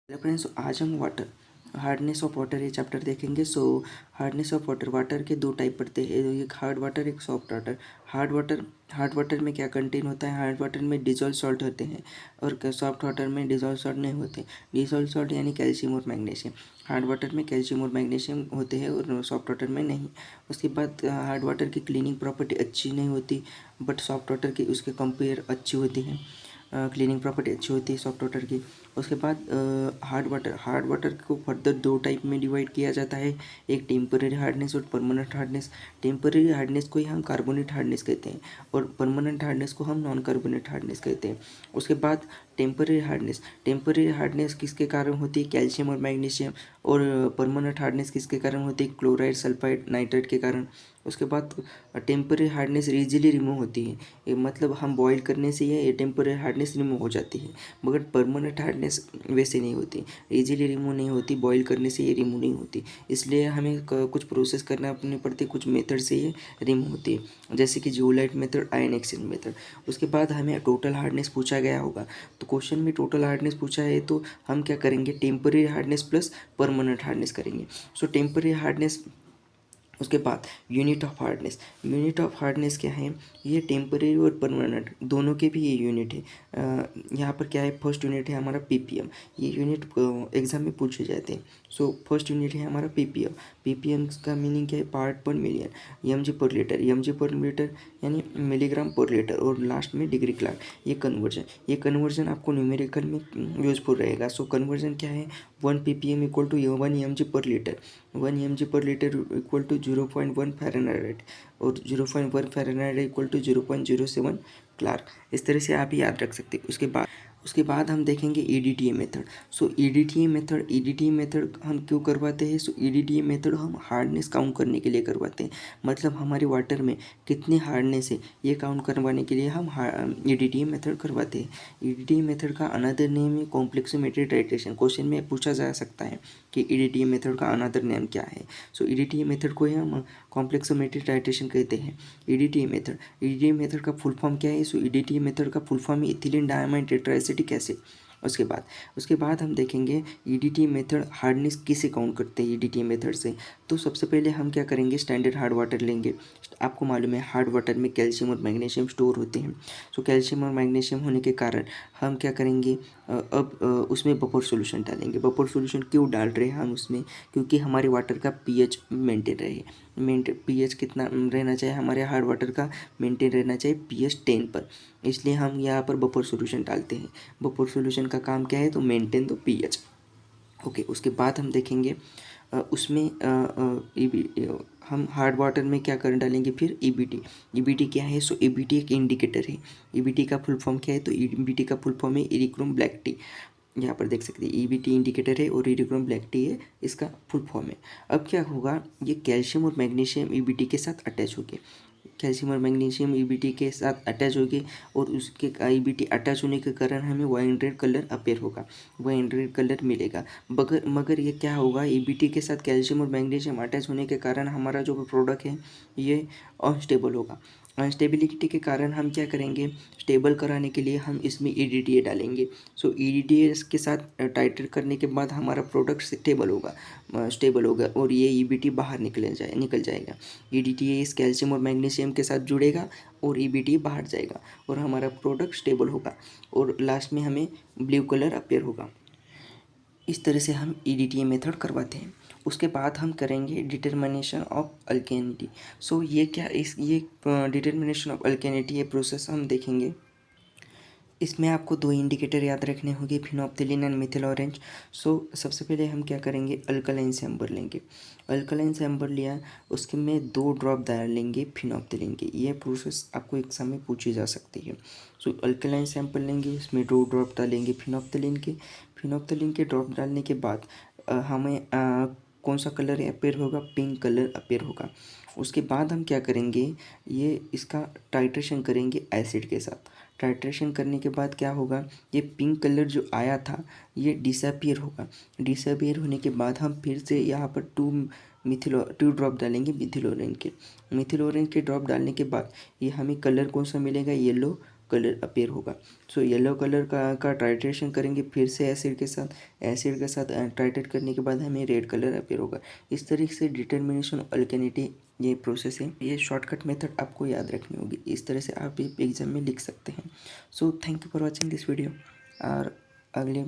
Hello friends, आज हम water hardness of water ये चैप्टर देखेंगे। हार्डनेस ऑफ वाटर, वाटर के दो टाइप पड़ते हैं, एक हार्ड वाटर एक सॉफ्ट वाटर। हार्ड वाटर में क्या कंटेन होता है? हार्ड वाटर में डिजॉल्व सॉल्ट होते हैं और सॉफ्ट वाटर में डिजॉल्व सॉल्ट नहीं होते। डिजॉल्व सॉल्ट यानी कैल्शियम और मैग्नीशियम। हार्ड वाटर में कैल्शियम और मैग्नीशियम होते हैं और सॉफ्ट वाटर में नहीं। उसके बाद हार्ड वाटर की क्लीनिंग प्रॉपर्टी अच्छी नहीं होती, बट सॉफ्ट वाटर की उसके कंपेयर अच्छी होती है। क्लीनिंग प्रॉपर्टी अच्छी होती है सॉफ्ट वाटर की। उसके बाद हार्ड वाटर को फर्दर दो टाइप में डिवाइड किया जाता है, एक टेम्पररी हार्डनेस और परमानेंट हार्डनेस। टेम्पररी हार्डनेस को ही हम कार्बोनेट हार्डनेस कहते हैं और परमानेंट हार्डनेस को हम नॉन कार्बोनेट हार्डनेस कहते हैं। उसके बाद टेम्पररी हार्डनेस किसके कारण होती है? कैल्शियम और मैग्नीशियम। और परमानेंट हार्डनेस किसके कारण होती है? क्लोराइड, सल्फाइड, नाइट्रेट के कारण। उसके बाद टेम्पररी हार्डनेस इजीली रिमूव होती है, ये मतलब हम बॉईल करने से ये टेम्पररी हार्डनेस रिमूव हो जाती है, मगर परमानेंट हार्डनेस वैसे नहीं होती, इजीली रिमूव नहीं होती, बॉईल करने से ये रिमूव नहीं होती। इसलिए हमें कुछ प्रोसेस करना अपने पड़ते, कुछ मेथड से ये रिमूव होती है, जैसे कि zeolite method, ion exchange method. उसके बाद हमें टोटल हार्डनेस पूछा गया होगा, तो क्वेश्चन में टोटल हार्डनेस पूछा है तो हम क्या करेंगे? Temporary hardness plus permanent hardness करेंगे। टेम्पररी हार्डनेस, उसके बाद यूनिट ऑफ हार्डनेस क्या है? ये टेम्परेरी और परमानेंट दोनों के भी ये यूनिट है। यहाँ पर क्या है? फर्स्ट यूनिट है हमारा पीपीएम। ये यूनिट एग्जाम में पूछे जाते हैं। फर्स्ट यूनिट है हमारा पीपीएम। पीपीएम का मीनिंग क्या है? पार्ट पर मिलियन। एमजी पर लीटर यानी मिलीग्राम पर लीटर। और लास्ट में डिग्री क्लार्क। ये कन्वर्जन आपको न्यूमेरिकल में यूजफुल रहेगा। कन्वर्जन क्या है? 1 ppm इक्वल टू 1 mg पर लीटर। 1 mg पर लीटर इक्वल टू 0.1 फ़ारेनहाइट और 0.1 फ़ारेनहाइट इक्वल टू 0.07 क्लार्क। इस तरह से आप याद रख सकते हैं। उसके बाद हम देखेंगे ईडीटीए मेथड। ईडीटीए मेथड हम क्यों करवाते हैं? ईडीटीए मेथड हम हार्डनेस काउंट करने के लिए करवाते हैं, मतलब हमारे वाटर में कितनी हार्डनेस है ये काउंट करवाने के लिए हम ईडीटीए मेथड करवाते हैं। ईडीटीए मेथड का अनदर नेम है कॉम्प्लेक्सोमेट्री टाइट्रेशन। क्वेश्चन में पूछा जा सकता है कि ईडीटीए मेथड का अनदर नेम क्या है। ईडीटीए मेथड को ही हम कॉम्प्लेक्सोमेट्री टाइट्रेशन कहते हैं। ईडीटीए मेथड का फुल फॉर्म क्या है? ईडीटीए मेथड का फुल फॉर्म है इथिलीन डायमाइन टेट्राएसिटिक एसिड। उसके बाद हम देखेंगे ईडीटी मेथड हार्डनेस किसे काउंट करते हैं ईडीटी मेथड से। तो सबसे पहले हम क्या करेंगे? स्टैंडर्ड हार्ड वाटर लेंगे। आपको मालूम है हार्ड वाटर में कैल्शियम और मैग्नीशियम स्टोर होते हैं। कैल्शियम और मैग्नीशियम होने के कारण हम क्या करेंगे? उसमें बफर सॉल्यूशन डालेंगे। बफर सॉल्यूशन क्यों डाल रहे हैं हम उसमें? क्योंकि हमारे वाटर का पीएच मेंटेन रहे। पीएच कितना रहना चाहिए हमारे हार्ड वाटर का? मेंटेन रहना चाहिए पीएच 10 पर, इसलिए हम यहाँ पर बफर सॉल्यूशन डालते हैं। बफर सॉल्यूशन का काम क्या है? तो मेंटेन द पीएच। ओके, उसके बाद हम देखेंगे उसमें हम हार्ड वाटर में क्या कर डालेंगे फिर? ईबीटी क्या है? ईबीटी एक इंडिकेटर है। ईबीटी का फुल फॉर्म क्या है? तो ईबीटी का फुल फॉर्म है इरिक्रोम ब्लैक टी। यहाँ पर देख सकते हैं ईबीटी इंडिकेटर है और इरिक्रोम ब्लैक टी है, इसका फुल फॉर्म है। अब क्या होगा? ये कैल्शियम और मैग्नीशियम ईबीटी के साथ अटैच हो गए। कैल्शियम और मैग्नीशियम ईबीटी के साथ अटैच हो गए और उसके ईबीटी अटैच होने के कारण हमें वाइन रेड कलर अपेयर होगा, वाइन रेड कलर मिलेगा। मगर ये क्या होगा? ईबीटी के साथ कैल्शियम और मैग्नीशियम अटैच होने के कारण हमारा जो प्रोडक्ट है ये अनस्टेबल होगा। अनस्टेबिलिटी के कारण हम क्या करेंगे? स्टेबल कराने के लिए हम इसमें ईडीटीए डालेंगे। ईडीटीए के साथ टाइट्रेट करने के बाद हमारा प्रोडक्ट स्टेबल होगा और ये ईबीटी बाहर निकल जाएगा। ईडीटीए इस कैल्शियम और मैग्नीशियम के साथ जुड़ेगा और ईबीटी बाहर जाएगा और हमारा प्रोडक्ट स्टेबल होगा और लास्ट में हमें ब्लू कलर अपीयर होगा। इस तरह से हम ईडीटीए मेथड करवाते हैं। उसके बाद हम करेंगे डिटर्मिनेशन ऑफ अल्केनिटी। ये डिटर्मिनेशन ऑफ अल्केनिटी ये प्रोसेस हम देखेंगे। इसमें आपको दो इंडिकेटर याद रखने होंगे, फिनोप्थिलीन एंड मिथिल ऑरेंज। सबसे पहले हम क्या करेंगे? अल्कलाइन सैंपल लेंगे। अल्कलाइन सैंपल लिया, उसके में 2 ड्रॉप डालेंगे फिनोप्थिलीन के। ये प्रोसेस आपको एग्जाम में पूछी जा सकती है। अल्कलाइन सैंपल लेंगे, इसमें 2 ड्रॉप डालेंगे फिनोप्थिलीन के। फिनोप्थिलीन के ड्रॉप डालने के बाद हमें कौन सा कलर अपेयर होगा? पिंक कलर अपेयर होगा। उसके बाद हम क्या करेंगे? ये इसका टाइट्रेशन करेंगे एसिड के साथ। टाइट्रेशन करने के बाद क्या होगा? ये पिंक कलर जो आया था ये डिसअपियर होगा। डिसअपियर होने के बाद हम फिर से यहाँ पर 2 ड्रॉप डालेंगे मिथिल ऑरेंज के। मिथिल ऑरेंज के ड्रॉप डालने के बाद ये हमें कलर कौन सा मिलेगा? येलो कलर अपीयर होगा। सो येलो कलर का टाइट्रेशन करेंगे फिर से एसिड के साथ टाइट्रेट करने के बाद हमें रेड कलर अपीयर होगा। इस तरीके से डिटर्मिनेशन अल्केनिटी ये प्रोसेस है। ये शॉर्टकट मेथड आपको याद रखनी होगी, इस तरह से आप एग्जाम में लिख सकते हैं। So thank you for watching this video और अगले